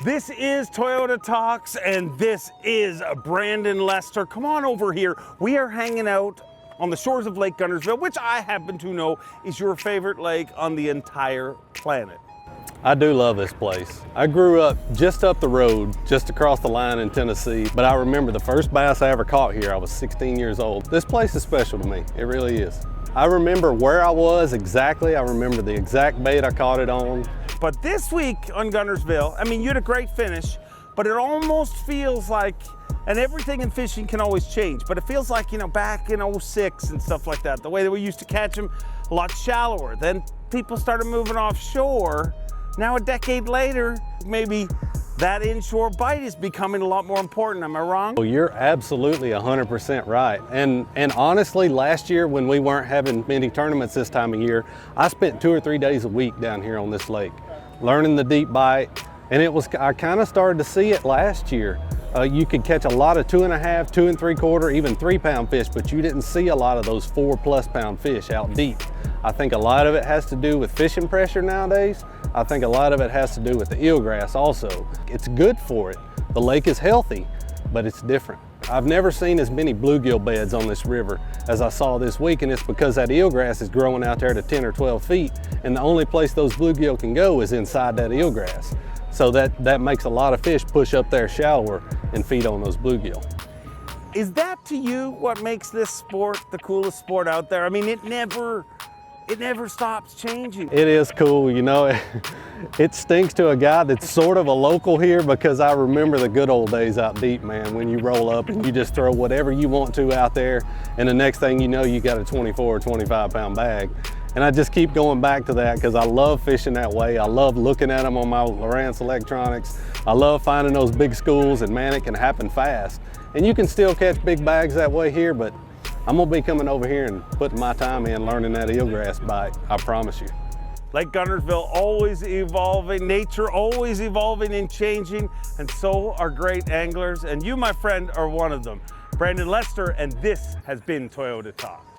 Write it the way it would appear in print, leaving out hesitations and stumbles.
This is Toyota Talks, and this is Brandon Lester. Come on over here. We are hanging out on the shores of Lake Guntersville, which I happen to know is your favorite lake on the entire planet. I do love this place. I grew up just up the road, just across the line in Tennessee, but I remember the first bass I ever caught here. I was 16 years old. This place is special to me. It really is. I remember where I was exactly. I remember the exact bait I caught it on. But this week on Guntersville, I mean, you had a great finish, but it almost feels like, and everything in fishing can always change, but it feels like, back in '06 and stuff like that, the way that we used to catch them a lot shallower. Then people started moving offshore. Now a decade later, maybe that inshore bite is becoming a lot more important. Am I wrong? Well, you're absolutely 100% right. And honestly, last year when we weren't having many tournaments this time of year, I spent 2 or 3 days a week down here on this lake, learning the deep bite. And I kind of started to see it last year. You could catch a lot of 2.5, 2 3/4, even 3-pound fish, but you didn't see a lot of those 4+ pound fish out deep. I think a lot of it has to do with fishing pressure nowadays. I think a lot of it has to do with the eelgrass also. It's good for it. The lake is healthy, but it's different. I've never seen as many bluegill beds on this river as I saw this week, and it's because that eelgrass is growing out there to 10 or 12 feet, and the only place those bluegill can go is inside that eelgrass. So that makes a lot of fish push up there shallower and feed on those bluegill. Is that to you what makes this sport the coolest sport out there? I mean, it never stops changing. It is cool, it stinks to a guy that's sort of a local here, because I remember the good old days out deep, man, when you roll up and you just throw whatever you want to out there, and the next thing you know, you got a 24 or 25 pound bag. And I just keep going back to that because I love fishing that way. I love looking at them on my Lowrance electronics. I love finding those big schools, and man, it can happen fast. And you can still catch big bags that way here, but I'm gonna be coming over here and putting my time in learning that eelgrass bite, I promise you. Lake Guntersville always evolving, nature always evolving and changing, and so are great anglers, and you, my friend, are one of them. Brandon Lester, and this has been Toyota Talks.